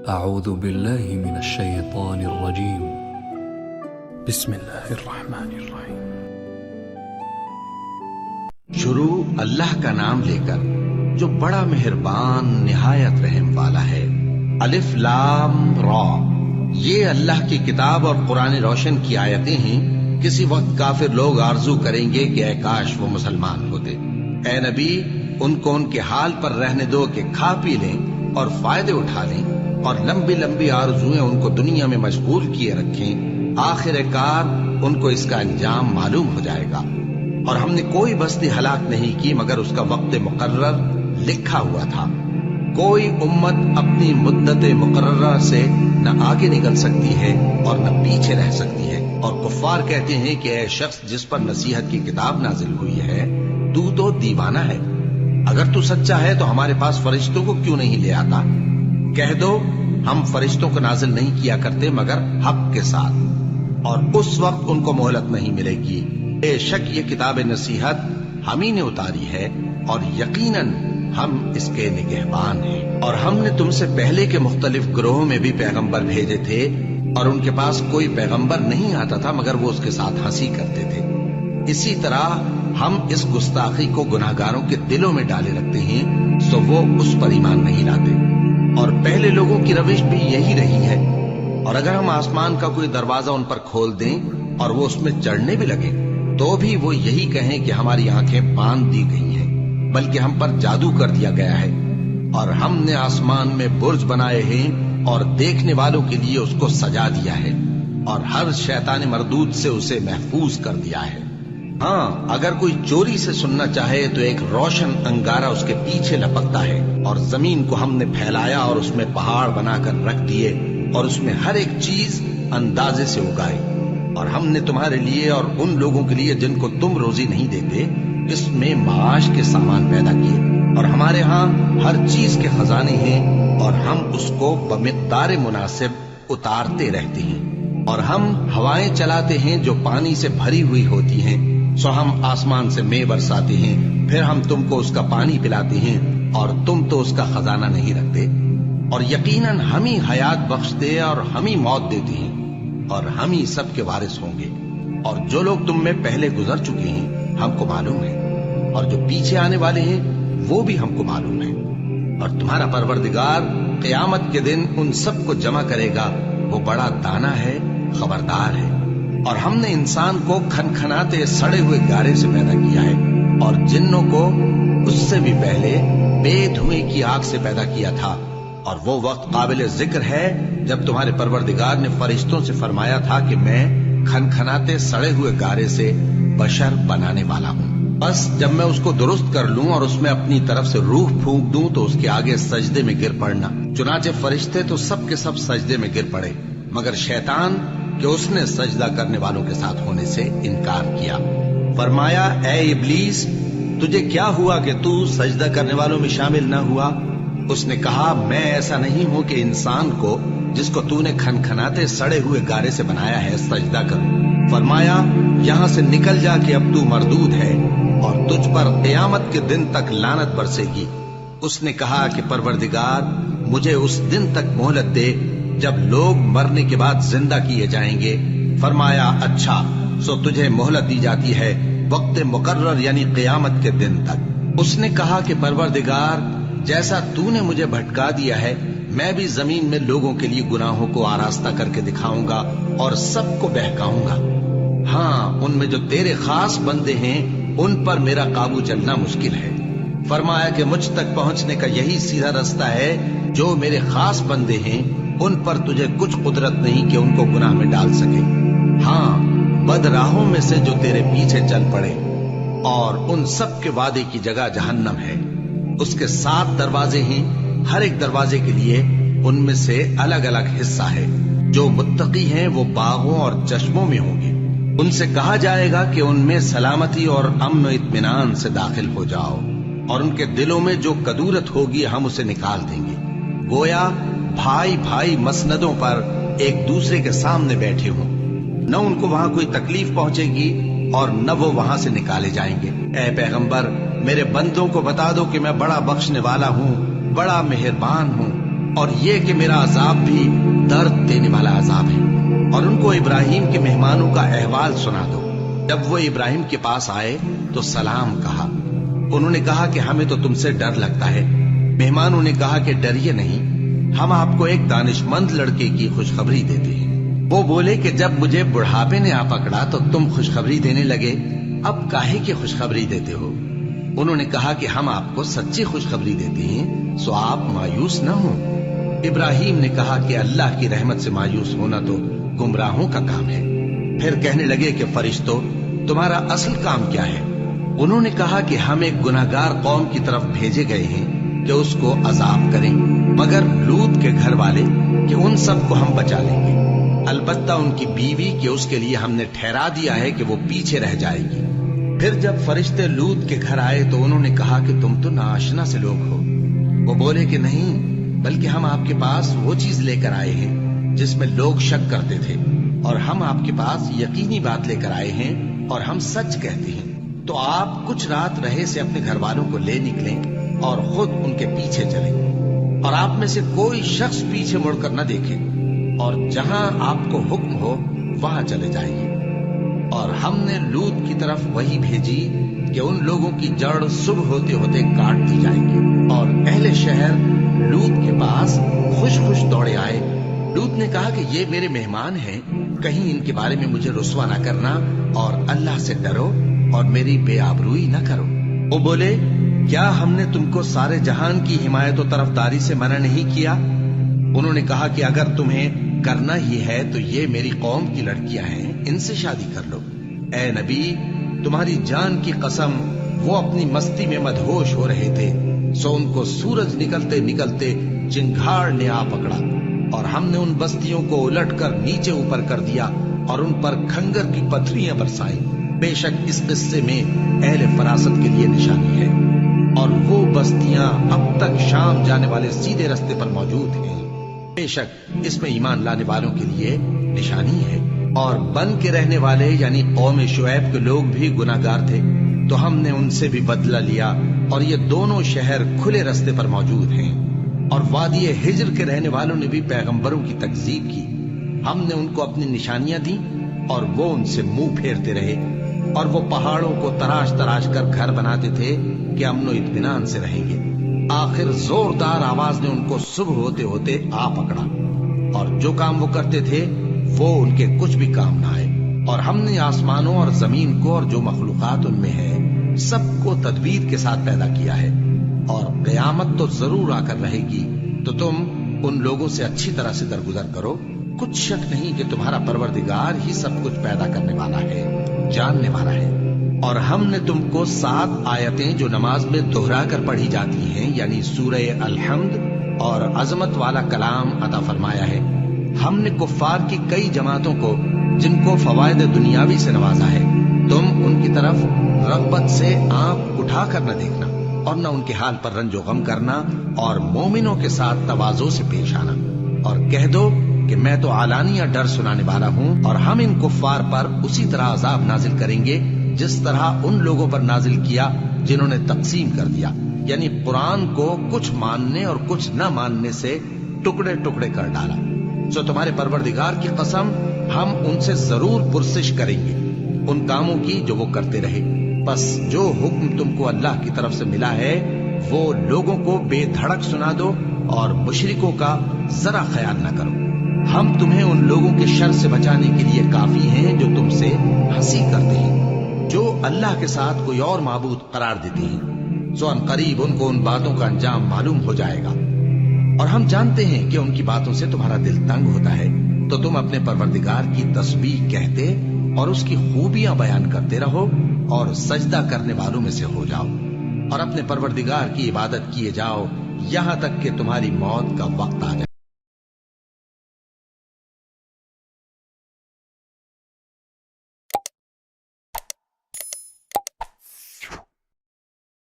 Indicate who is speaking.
Speaker 1: اعوذ باللہ من الشیطان الرجیم بسم اللہ الرحمن الرحیم۔
Speaker 2: شروع اللہ کا نام لے کر جو بڑا مہربان نہایت رحم والا ہے۔ الف لام را، یہ اللہ کی کتاب اور قرآن روشن کی آیتیں ہیں۔ کسی وقت کافر لوگ آرزو کریں گے کہ اے کاش وہ مسلمان ہوتے۔ اے نبی، ان کو ان کے حال پر رہنے دو کہ کھا پی لیں اور فائدے اٹھا لیں، اور لمبی لمبی آرزویں ان کو دنیا میں مشغول کیے رکھیں۔ آخر کار ان کو اس کا انجام معلوم ہو جائے گا۔ اور ہم نے کوئی بستی ہلاک نہیں کی مگر اس کا وقت مقرر لکھا ہوا تھا۔ کوئی امت اپنی مدت مقررہ سے نہ آگے نکل سکتی ہے اور نہ پیچھے رہ سکتی ہے۔ اور کفار کہتے ہیں کہ اے شخص جس پر نصیحت کی کتاب نازل ہوئی ہے، تو دیوانہ ہے۔ اگر تو سچا ہے تو ہمارے پاس فرشتوں کو کیوں نہیں لے آتا؟ کہہ دو ہم فرشتوں کو نازل نہیں کیا کرتے مگر حق کے ساتھ، اور اس وقت ان کو مہلت نہیں ملے گی۔ بے شک یہ کتاب نصیحت ہم ہی نے اتاری ہے، اور یقیناً ہم اس کے نگہبان ہیں۔ اور ہم نے تم سے پہلے کے مختلف گروہوں میں بھی پیغمبر بھیجے تھے، اور ان کے پاس کوئی پیغمبر نہیں آتا تھا مگر وہ اس کے ساتھ ہنسی کرتے تھے۔ اسی طرح ہم اس گستاخی کو گناہگاروں کے دلوں میں ڈالے رکھتے ہیں، سو وہ اس پر ایمان نہیں لاتے۔ اور پہلے لوگوں کی روش بھی یہی رہی ہے۔ اور اگر ہم آسمان کا کوئی دروازہ ان پر کھول دیں اور وہ اس میں چڑھنے بھی لگے تو بھی وہ یہی کہیں کہ ہماری آنکھیں باندھ دی گئی ہیں، بلکہ ہم پر جادو کر دیا گیا ہے۔ اور ہم نے آسمان میں برج بنائے ہیں اور دیکھنے والوں کے لیے اس کو سجا دیا ہے، اور ہر شیطان مردود سے اسے محفوظ کر دیا ہے۔ ہاں، اگر کوئی چوری سے سننا چاہے تو ایک روشن انگارہ اس کے پیچھے لپکتا ہے۔ اور زمین کو ہم نے پھیلایا اور اس میں پہاڑ بنا کر رکھ دیے، اور اس میں ہر ایک چیز اندازے سے اگائی۔ اور ہم نے تمہارے لیے اور ان لوگوں کے لیے جن کو تم روزی نہیں دیتے، اس میں معاش کے سامان پیدا کیے۔ اور ہمارے ہاں ہر چیز کے خزانے ہیں، اور ہم اس کو بمقدار مناسب اتارتے رہتے ہیں۔ اور ہم ہوائیں چلاتے ہیں جو پانی سے بھری ہوئی ہوتی ہیں، سو ہم آسمان سے مے برساتے ہیں، پھر ہم تم کو اس کا پانی پلاتے ہیں، اور تم تو اس کا خزانہ نہیں رکھتے۔ اور یقیناً ہم ہی حیات بخشتے اور ہم ہی موت دیتے ہیں، اور ہم ہی سب کے وارث ہوں گے۔ اور جو لوگ تم میں پہلے گزر چکے ہیں ہم کو معلوم ہے، اور جو پیچھے آنے والے ہیں وہ بھی ہم کو معلوم ہے۔ اور تمہارا پروردگار قیامت کے دن ان سب کو جمع کرے گا، وہ بڑا دانا ہے، خبردار ہے۔ اور ہم نے انسان کو کھنکھناتے سڑے ہوئے گارے سے پیدا کیا ہے، اور جنوں کو اس سے بھی پہلے بے دھوئیں کی آگ سے پیدا کیا تھا۔ اور وہ وقت قابل ذکر ہے جب تمہارے پروردگار نے فرشتوں سے فرمایا تھا کہ میں کھنکھناتے سڑے ہوئے گارے سے بشر بنانے والا ہوں، بس جب میں اس کو درست کر لوں اور اس میں اپنی طرف سے روح پھونک دوں تو اس کے آگے سجدے میں گر پڑنا۔ چنانچہ فرشتے تو سب کے سب سجدے میں گر پڑے مگر شیطان کہ اس نے سجدہ کرنے والوں کے ساتھ ہونے سے انکار کیا۔ فرمایا اے ابلیس، تجھے کیا ہوا کہ تو سجدہ کرنے والوں میں شامل نہ ہوا؟ اس نے کہا میں ایسا نہیں ہوں کہ انسان کو جس کو تو نے کھنکھناتے سڑے ہوئے گارے سے بنایا ہے سجدہ کروں۔ فرمایا یہاں سے نکل جا کہ اب تو مردود ہے، اور تجھ پر قیامت کے دن تک لعنت برسے گی۔ اس نے کہا کہ پروردگار مجھے اس دن تک مہلت دے جب لوگ مرنے کے بعد زندہ کیے جائیں گے۔ فرمایا اچھا، سو تجھے مہلت دی جاتی ہے وقت مقرر یعنی قیامت کے دن تک۔ اس نے کہا کہ پروردگار جیسا تو نے مجھے بھٹکا دیا ہے، میں بھی زمین میں لوگوں کے لیے گناہوں کو آراستہ کر کے دکھاؤں گا اور سب کو بہکاؤں گا۔ ہاں، ان میں جو تیرے خاص بندے ہیں ان پر میرا قابو چلنا مشکل ہے۔ فرمایا کہ مجھ تک پہنچنے کا یہی سیدھا رستہ ہے، جو میرے خاص بندے ہیں ان پر تجھے کچھ قدرت نہیں کہ ان کو گناہ میں ڈال سکے۔ ہاں، بد راہوں میں سے جو تیرے پیچھے چل پڑے، اور ان سب کے وعدے کی جگہ جہنم ہے۔ اس کے 7 دروازے ہیں، ہر ایک دروازے کے لیے ان میں سے الگ الگ حصہ ہے۔ جو متقی ہیں وہ باغوں اور چشموں میں ہوں گے۔ ان سے کہا جائے گا کہ ان میں سلامتی اور امن و اطمینان سے داخل ہو جاؤ، اور ان کے دلوں میں جو کدورت ہوگی ہم اسے نکال دیں گے، گویا بھائی بھائی مسندوں پر ایک دوسرے کے سامنے بیٹھے ہوں۔ نہ ان کو وہاں کوئی تکلیف پہنچے گی اور نہ وہ وہاں سے نکالے جائیں گے۔ اے پیغمبر، میرے بندوں کو بتا دو کہ میں بڑا بخشنے والا ہوں، بڑا مہربان ہوں، اور یہ کہ میرا عذاب بھی درد دینے والا عذاب ہے۔ اور ان کو ابراہیم کے مہمانوں کا احوال سنا دو۔ جب وہ ابراہیم کے پاس آئے تو سلام کہا۔ انہوں نے کہا کہ ہمیں تو تم سے ڈر لگتا ہے۔ مہمانوں نے کہا کہ ڈریے نہیں، ہم آپ کو ایک دانش مند لڑکے کی خوشخبری دیتے ہیں۔ وہ بولے کہ جب مجھے بڑھاپے نے آ پکڑا تو تم خوشخبری دینے لگے، اب کاہے کی خوشخبری دیتے ہو؟ انہوں نے کہا کہ ہم آپ کو سچی خوشخبری دیتے ہیں، سو آپ مایوس نہ ہوں۔ ابراہیم نے کہا کہ اللہ کی رحمت سے مایوس ہونا تو گمراہوں کا کام ہے۔ پھر کہنے لگے کہ فرشتوں، تمہارا اصل کام کیا ہے؟ انہوں نے کہا کہ ہم ایک گناہگار قوم کی طرف بھیجے گئے ہیں کہ اس کو عذاب کریں، مگر لوط کے گھر والے کہ ان سب کو ہم بچا لیں گے، البتہ ان کی بیوی کہ اس کے لیے ہم نے ٹھہرا دیا ہے کہ وہ پیچھے رہ جائے گی۔ پھر جب فرشتے لوط کے گھر آئے تو انہوں نے کہا کہ تم تو ناآشنا سے لوگ ہو۔ وہ بولے کہ نہیں، بلکہ ہم آپ کے پاس وہ چیز لے کر آئے ہیں جس میں لوگ شک کرتے تھے، اور ہم آپ کے پاس یقینی بات لے کر آئے ہیں اور ہم سچ کہتے ہیں۔ تو آپ کچھ رات رہے سے اپنے گھر والوں کو لے نکلیں اور خود ان کے پیچھے چلیں، اور آپ میں سے کوئی شخص پیچھے مڑ کر نہ دیکھے، اور جہاں آپ کو حکم ہو وہاں چلے جائیے۔ اور ہم نے لوط کی طرف وہی بھیجی کہ ان لوگوں کی جڑ صبح ہوتے ہوتے کاٹ دی جائے گی۔ اور اہل شہر لوط کے پاس خوش خوش دوڑے آئے۔ لوط نے کہا کہ یہ میرے مہمان ہیں، کہیں ان کے بارے میں مجھے رسوا نہ کرنا، اور اللہ سے ڈرو اور میری بے آبروئی نہ کرو۔ وہ بولے، کیا ہم نے تم کو سارے جہان کی حمایت و طرفداری سے منع نہیں کیا؟ انہوں نے کہا کہ اگر تمہیں کرنا ہی ہے تو یہ میری قوم کی لڑکیاں ہیں، ان سے شادی کر لو۔ اے نبی، تمہاری جان کی قسم، وہ اپنی مستی میں مدہوش ہو رہے تھے، سو ان کو سورج نکلتے نکلتے چنگھاڑ نے آ پکڑا، اور ہم نے ان بستیوں کو الٹ کر نیچے اوپر کر دیا اور ان پر کھنگر کی پتھریاں برسائیں۔ بے شک اس قصے میں اہل فراست کے لیے نشانی ہے، اور وہ بستیاں اب تک شام جانے والے سیدھے رستے پر موجود ہیں۔ بے شک اس میں ایمان لانے والوں کے لیے نشانی ہے۔ اور بن کے رہنے والے یعنی قوم شعیب کے لوگ بھی گناہگار تھے، تو ہم نے ان سے بھی بدلہ لیا، اور یہ دونوں شہر کھلے رستے پر موجود ہیں۔ اور وادی ہجر کے رہنے والوں نے بھی پیغمبروں کی تکذیب کی، ہم نے ان کو اپنی نشانیاں دی اور وہ ان سے منہ پھیرتے رہے، اور وہ پہاڑوں کو تراش تراش کر گھر بناتے تھے کہ امن و اطمینان سے رہیں گے۔ آخر زوردار آواز نے ان کو صبح ہوتے ہوتے آ پکڑا، اور جو کام وہ کرتے تھے وہ ان کے کچھ بھی کام نہ آئے۔ اور ہم نے آسمانوں اور زمین کو اور جو مخلوقات ان میں ہے سب کو تدبیر کے ساتھ پیدا کیا ہے، اور قیامت تو ضرور آ کر رہے گی، تو تم ان لوگوں سے اچھی طرح سے درگزر کرو۔ کچھ شک نہیں کہ تمہارا پروردگار ہی سب کچھ پیدا کرنے والا ہے، جاننے والا ہے۔ اور ہم نے تم کو 7 آیتیں جو نماز میں دہرا کر پڑھی جاتی ہیں، یعنی سورہ الحمد اور عظمت والا کلام عطا فرمایا ہے۔ ہم نے کفار کی کئی جماعتوں کو جن کو فوائد دنیاوی سے نوازا ہے، تم ان کی طرف رغبت سے آنکھ اٹھا کر نہ دیکھنا، اور نہ ان کے حال پر رنج و غم کرنا، اور مومنوں کے ساتھ تواضع سے پیش آنا، اور کہہ دو کہ میں تو علانیہ ڈر سنانے والا ہوں، اور ہم ان کفار پر اسی طرح عذاب نازل کریں گے جس طرح ان لوگوں پر نازل کیا جنہوں نے تقسیم کر دیا، یعنی قرآن کو کچھ ماننے اور کچھ نہ ماننے سے ٹکڑے ٹکڑے کر ڈالا۔ سو تمہارے پروردگار کی قسم، ہم ان سے ضرور پرسش کریں گے ان کاموں کی جو وہ کرتے رہے۔ بس جو حکم تم کو اللہ کی طرف سے ملا ہے وہ لوگوں کو بے دھڑک سنا دو، اور مشرکوں کا ذرا خیال نہ کرو۔ ہم تمہیں ان لوگوں کے شر سے بچانے کے لیے کافی ہیں جو تم سے ہنسی کرتے ہیں، جو اللہ کے ساتھ کوئی اور معبود قرار دیتے ہیں، سو ان قریب ان کو ان باتوں کا انجام معلوم ہو جائے گا۔ اور ہم جانتے ہیں کہ ان کی باتوں سے تمہارا دل تنگ ہوتا ہے، تو تم اپنے پروردگار کی تسبیح کہتے اور اس کی خوبیاں بیان کرتے رہو، اور سجدہ کرنے والوں میں سے ہو جاؤ، اور اپنے پروردگار کی عبادت کیے جاؤ یہاں تک کہ تمہاری موت کا وقت آ جائے۔